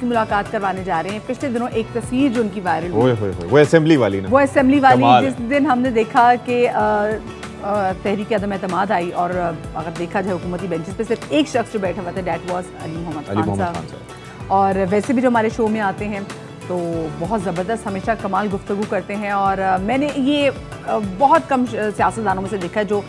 کی ملاقات کروانے جا رہے ہیں. پچھلے دنوں ایک تصویر جو ان کی وائرل ہوئی, وہ اسمبلی والی نا, وہ اسمبلی والی, جس دن ہم نے دیکھا کہ تحریک عدم اعتماد آئی اور اگر دیکھا جائے حکومتی بینچز پہ صرف ایک شخص جو بیٹھا ہوا تھا, دیٹ واز علی محمد خان صاحب. اور ویسے بھی جو ہمارے شو میں آتے ہیں تو بہت زبردست ہمیشہ کمال گفتگو کرتے ہیں, اور میں نے یہ بہت کم سیاستدانوں میں سے دیکھا ہے جو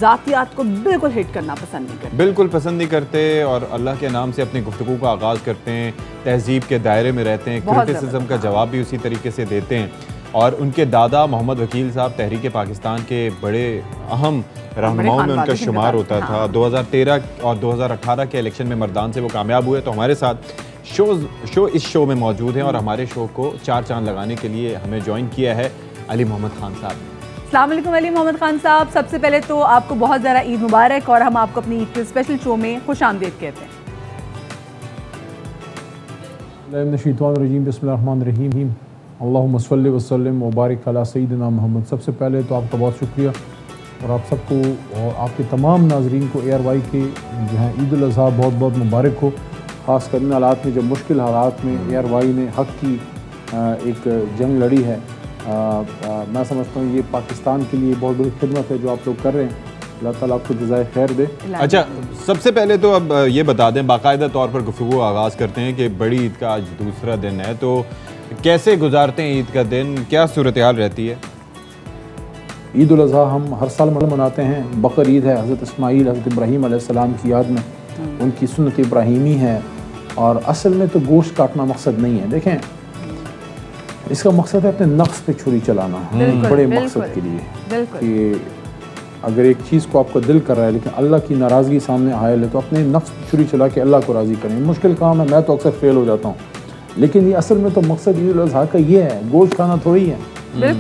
ذاتیات کو بالکل ہٹ کرنا پسند نہیں کرتے, بالکل پسند نہیں کرتے, اور اللہ کے نام سے اپنی گفتگو کا آغاز کرتے ہیں, تہذیب کے دائرے میں رہتے ہیں, کرٹیسزم کا جواب بھی اسی طریقے سے دیتے ہیں. اور ان کے دادا محمد وکیل صاحب تحریک پاکستان کے بڑے اہم رہنماؤں میں ان کا شمار ہوتا تھا. 2013 اور 2018 کے الیکشن میں مردان سے وہ کامیاب ہوئے. تو ہمارے ساتھ اس شو میں موجود ہیں, اور ہمارے شو کو چار چاند لگانے کے لیے ہمیں جوائن کیا ہے علی محمد خان صاحب. السلام علیکم علی محمد خان صاحب, سب سے پہلے تو آپ کو بہت ذرا عید مبارک, اور ہم آپ کو اپنی عید کے اسپیشل شو میں خوش آمدید کہتے ہیں. بسم اللہ الرحمن الرحیم. اللہم صلی وسلم وبارک علی سیدنا محمد. سب سے پہلے تو آپ کا بہت شکریہ, اور آپ سب کو اور آپ کے تمام ناظرین کو اے آر وائی کے جو ہیں عید الاضحیٰ بہت بہت مبارک ہو. خاص کر ان حالات میں, جب مشکل حالات میں اے آر وائی نے حق کی ایک جنگ لڑی ہے. میں سمجھتا ہوں یہ پاکستان کے لیے بہت بڑی خدمت ہے جو آپ لوگ کر رہے ہیں. اللہ تعالیٰ آپ کو جزائے خیر دے. اچھا, سب سے پہلے تو اب یہ بتا دیں, باقاعدہ طور پر گفتگو آغاز کرتے ہیں کہ بڑی عید کا آج دوسرا دن ہے, تو کیسے گزارتے ہیں عید کا دن, کیا صورتحال رہتی ہے؟ عید الاضحیٰ ہم ہر سال مناتے ہیں. بقر عید ہے, حضرت اسماعیل حضرت ابراہیم علیہ السلام کی یاد میں, ان کی سنت ابراہیمی ہے. اور اصل میں تو گوشت کاٹنا مقصد نہیں ہے. دیکھیں, اس کا مقصد ہے اپنے نفس پہ چھری چلانا, بڑے مقصد کے لیے, کہ اگر ایک چیز کو آپ کا دل کر رہا ہے لیکن اللہ کی ناراضگی سامنے حائل ہے, تو اپنے نفس پہ چھری چلا کے اللہ کو راضی کریں. مشکل کام ہے, میں تو اکثر فیل ہو جاتا ہوں, لیکن یہ اصل میں تو مقصد عید الاضحیٰ کا یہ ہے, گوشت کھانا تھوڑی ہے.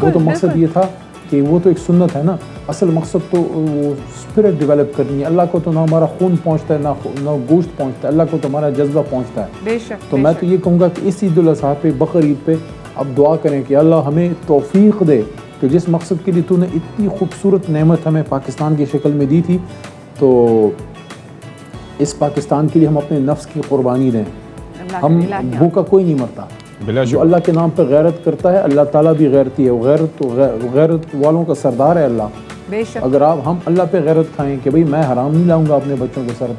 وہ تو مقصد یہ تھا کہ وہ تو ایک سنت ہے نا. اصل مقصد تو وہ اسپرٹ ڈیولپ کرنی ہے. اللہ کو تو نہ ہمارا خون پہنچتا ہے نہ گوشت پہنچتا ہے, اللہ کو تو ہمارا جذبہ پہنچتا ہے. تو میں تو یہ کہوں گا کہ اس عید الاضحیٰ پہ, بقر عید پہ اب دعا کریں کہ اللہ ہمیں توفیق دے کہ جس مقصد کے لیے تو نے اتنی خوبصورت نعمت ہمیں پاکستان کی شکل میں دی تھی, تو اس پاکستان کے لیے ہم اپنے نفس کی قربانی دیں. ہم بھوکا کوئی نہیں مرتا. جو اللہ کے نام پہ غیرت کرتا ہے, اللہ تعالیٰ بھی غیرتی ہے. غیرت والوں کا سردار ہے اللہ. اگر ہم اللہ پہ غیرت کھائیں کہ بھئی میں حرام نہیں لاؤں گا اپنے بچوں کے سر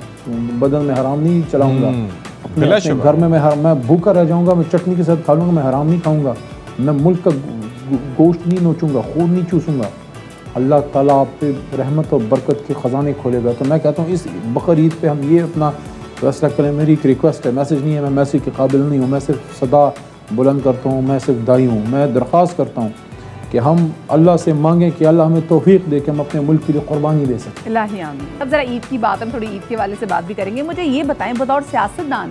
بدن میں, حرام نہیں چلاؤں گا اپنے گھر میں بھوکا رہ جاؤں گا, میں چٹنی کے ساتھ کھا لوں گا, میں حرام نہیں کھاؤں گا, میں ملک کا گوشت نہیں نوچوں گا, خون نہیں چوسوں گا, اللہ تعالیٰ آپ پہ رحمت اور برکت کے خزانے کھولے گا. تو میں کہتا ہوں اس بقر عید پہ ہم یہ اپنا فیصلہ کریں. میری ایک ریکویسٹ ہے, میسج نہیں ہے, میں میسج کے قابل نہیں ہوں, میں صرف صدا بلند کرتا ہوں, میں صرف دائی ہوں. میں درخواست کرتا ہوں کہ ہم اللہ سے مانگیں کہ اللہ ہمیں توفیق دے کہ ہم اپنے ملک کے لیے قربانی دے سکیں. الہی آمین. اب ذرا عید کی بات, ہم تھوڑی عید کے والے سے بات بھی کریں گے. مجھے یہ بتائیں, بطور سیاستدان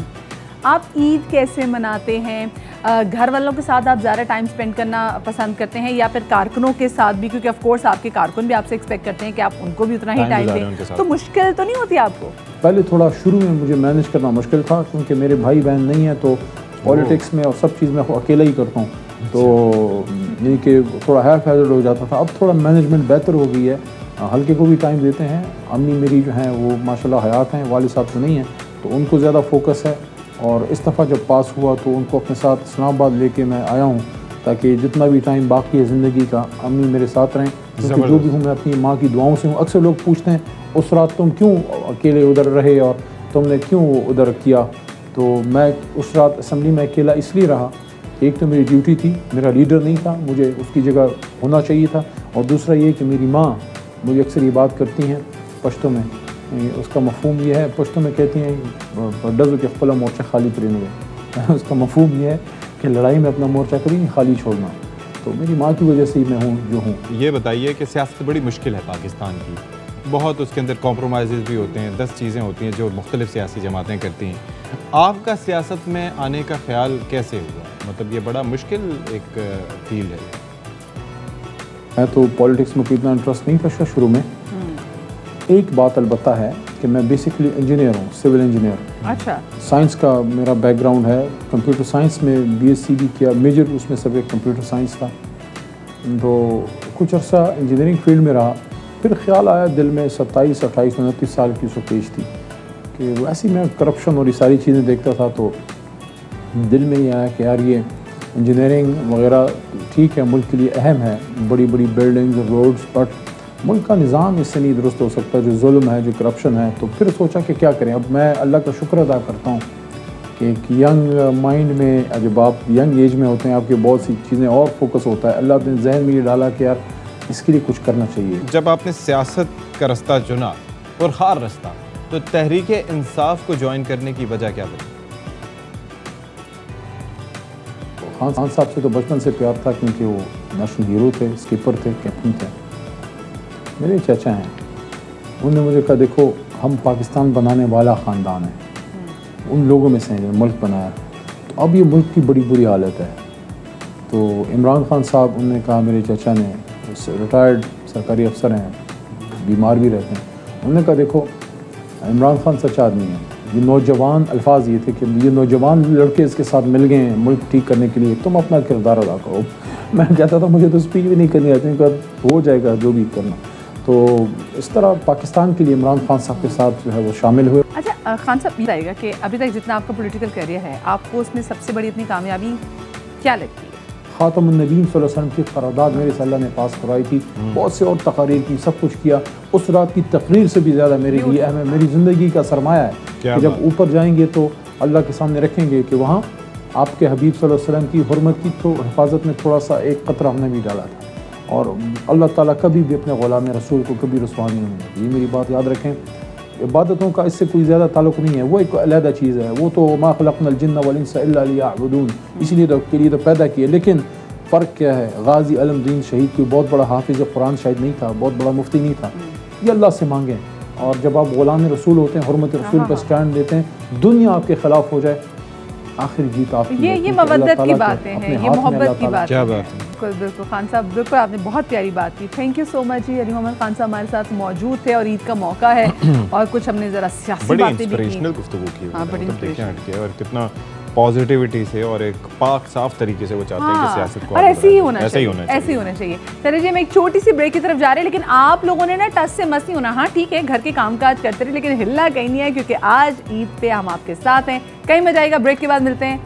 آپ عید کیسے مناتے ہیں؟ گھر والوں کے ساتھ آپ زیادہ ٹائم سپینڈ کرنا پسند کرتے ہیں, یا پھر کارکنوں کے ساتھ بھی, کیونکہ آف کورس آپ کے کارکن بھی آپ سے ایکسپیکٹ کرتے ہیں کہ آپ ان کو بھی اتنا ہی ٹائم دیں, تو مشکل تو نہیں ہوتی آپ کو؟ پہلے تھوڑا شروع میں مجھے مینیج کرنا مشکل تھا, کیونکہ میرے بھائی بہن نہیں ہیں, تو پولیٹکس میں اور سب چیز میں اکیلا ہی کرتا ہوں, تو یعنی کہ تھوڑا ہیف ہیزرڈ ہو جاتا تھا. اب تھوڑا مینجمنٹ بہتر ہو گئی ہے, ہلکے کو بھی ٹائم دیتے ہیں. امی میری جو ہیں وہ ماشاءاللہ حیات ہیں, والد صاحب تو نہیں ہیں, تو ان کو زیادہ فوکس ہے. اور اس دفعہ جب پاس ہوا تو ان کو اپنے ساتھ اسلام آباد لے کے میں آیا ہوں, تاکہ جتنا بھی ٹائم باقی ہے زندگی کا امی میرے ساتھ رہیں. کیونکہ جو بھی ہوں میں اپنی ماں کی دعاؤں سے ہوں. اکثر لوگ پوچھتے ہیں اس رات تم کیوں اکیلے ادھر رہے اور تم نے کیوں ادھر کیا, تو میں اس رات اسمبلی میں اکیلا اس لیے رہا, ایک تو میری ڈیوٹی تھی, میرا لیڈر نہیں تھا, مجھے اس کی جگہ ہونا چاہیے تھا, اور دوسرا یہ کہ میری ماں مجھے اکثر یہ بات کرتی ہیں پشتو میں, اس کا مفہوم یہ ہے, پشتو میں کہتی ہیں ڈزو کے خپلا مورچہ خالی پرین ہوئے, اس کا مفہوم یہ ہے کہ لڑائی میں اپنا مورچہ کبھی نہیں خالی چھوڑنا. تو میری ماں کی وجہ سے ہی میں ہوں جو ہوں. یہ بتائیے کہ سیاست بڑی مشکل ہے پاکستان کی, بہت اس کے اندر کمپرومائزز بھی ہوتے ہیں, 10 چیزیں ہوتی ہیں جو مختلف سیاسی جماعتیں کرتی ہیں. آپ کا سیاست میں آنے کا خیال کیسے ہوا؟ مطلب یہ بڑا مشکل ایک فیلڈ ہے. میں تو پولیٹکس میں کوئی اتنا انٹرسٹ نہیں تھا شروع میں. ایک بات البتہ ہے کہ میں بیسکلی انجینئر ہوں, سول انجینئر. اچھا. سائنس کا میرا بیک گراؤنڈ ہے, کمپیوٹر سائنس میں بی ایس سی بھی کیا, میجر اس میں سبجیکٹ کمپیوٹر سائنس تھا. تو کچھ عرصہ انجینئرنگ فیلڈ میں رہا. پھر خیال آیا دل میں 27, 28, 29 سال کی اس وقت ایج تھی کہ ویسے میں کرپشن اور یہ ساری چیزیں دیکھتا تھا, تو دل میں یہ آیا کہ یار یہ انجینئرنگ وغیرہ ٹھیک ہے، ملک کے لیے اہم ہے، بڑی بڑی بلڈنگز روڈز، بٹ ملک کا نظام اس سے نہیں درست ہو سکتا، جو ظلم ہے، جو کرپشن ہے. تو پھر سوچا کہ کیا کریں. اب میں اللہ کا شکر ادا کرتا ہوں کہ ایک ینگ مائنڈ میں جب آپ ینگ ایج میں ہوتے ہیں آپ کی بہت سی چیزیں اور فوکس ہوتا ہے. اللہ نے ذہن میں یہ ڈالا کہ یار اس کے لیے کچھ کرنا چاہیے. جب آپ نے سیاست کا رستہ چنا اور خار رستہ، تو تحریک انصاف کو جوائن کرنے کی وجہ کیا بنی؟ خان صاحب سے تو بچپن سے پیار تھا، کیونکہ وہ نیشنل ہیرو تھے، اسکیپر تھے، کیپٹن تھے. میرے چچا ہیں، انہوں نے مجھے کہا دیکھو ہم پاکستان بنانے والا خاندان ہیں، ان لوگوں میں سے ہیں ملک بنایا. تو اب یہ ملک کی بڑی بری حالت ہے. تو عمران خان صاحب، انہوں نے کہا، میرے چچا نے، ریٹائرڈ سرکاری افسر ہیں، بیمار بھی رہتے ہیں، انہوں نے کہا دیکھو عمران خان سچا آدمی ہے. یہ نوجوان، الفاظ یہ تھے کہ یہ نوجوان لڑکے اس کے ساتھ مل گئے ہیں ملک ٹھیک کرنے کے لیے، تم اپنا کردار ادا کرو. میں کہتا تھا مجھے تو اسپیچ بھی نہیں کرنی آتی، کہ ہو جائے گا جو بھی کرنا. تو اس طرح پاکستان کے لیے عمران خان صاحب کے ساتھ جو ہے وہ شامل ہوئے. اچھا خان صاحب، یہ آئے گا کہ ابھی تک جتنا آپ کا پولیٹیکل کیریئر ہے، آپ کو اس میں سب سے بڑی اتنی کامیابی کیا لگتی ہے؟ خاتم النبیین صلی اللہ علیہ وسلم کی قرارداد میرے سے اللہ نے پاس کروائی تھی، بہت سے اور تقاریر کی، سب کچھ کیا. اس رات کی تقریر سے بھی زیادہ میرے لیے اہم ہے، میری زندگی کا سرمایہ ہے کہ جب اوپر جائیں گے تو اللہ کے سامنے رکھیں گے کہ وہاں آپ کے حبیب صلی اللہ علیہ وسلم کی حرمت کی تو حفاظت میں تھوڑا سا ایک قطرہ ہم نے بھی ڈالا تھا. اور اللہ تعالیٰ کبھی بھی اپنے غلام رسول کو کبھی رسوا نہیں ہونے. یہ میری بات یاد رکھیں. عبادتوں کا اس سے کوئی زیادہ تعلق نہیں ہے، وہ ایک علیحدہ چیز ہے. وہ تو ما خلقنا الجن والانس الا لیعبدون، اس لیے تو پیدا کیے. لیکن فرق کیا ہے؟ غازی علم دین شہید کوئی بہت بڑا حافظ قرآن شاید نہیں تھا، بہت بڑا مفتی نہیں تھا. یہ اللہ سے مانگیں. اور جب آپ غلام رسول ہوتے ہیں، حرمت رسول پر سٹینڈ دیتے ہیں، دنیا آپ کے خلاف ہو جائے، آخر جیت آپ کی. یہ مودت کی باتیں ہیں، یہ محبت کی باتیں ہیں. بالکل بالکل خان صاحب، بالکل آپ نے بہت پیاری بات کی. تھینک یو سو مچ جی. علی محمد خان صاحب ہمارے ساتھ موجود تھے اور عید کا موقع ہے اور کچھ ہم نے ذرا سیاسی بڑی باتیں بھی کی. انسپریشنل گفتگو کی، اور کتنا پازیٹیوٹی سے اور ایک پاک صاف طریقے سے وہ چاہتے ہیں کہ سیاست کو ایسے ہی ہونا چاہیے. چلے جی، ہم ایک چھوٹی سی بریک کی طرف جا رہے ہیں، لیکن آپ لوگوں نے نا ٹس سے مس نہیں ہونا. ہاں ٹھیک ہے، گھر کے کام کاج کرتے رہے، لیکن ہلنا کہیں نہیں ہے، کیونکہ آج عید پہ ہم آپ کے ساتھ ہیں. کہیں مت جائے گا، بریک کے بعد ملتے ہیں.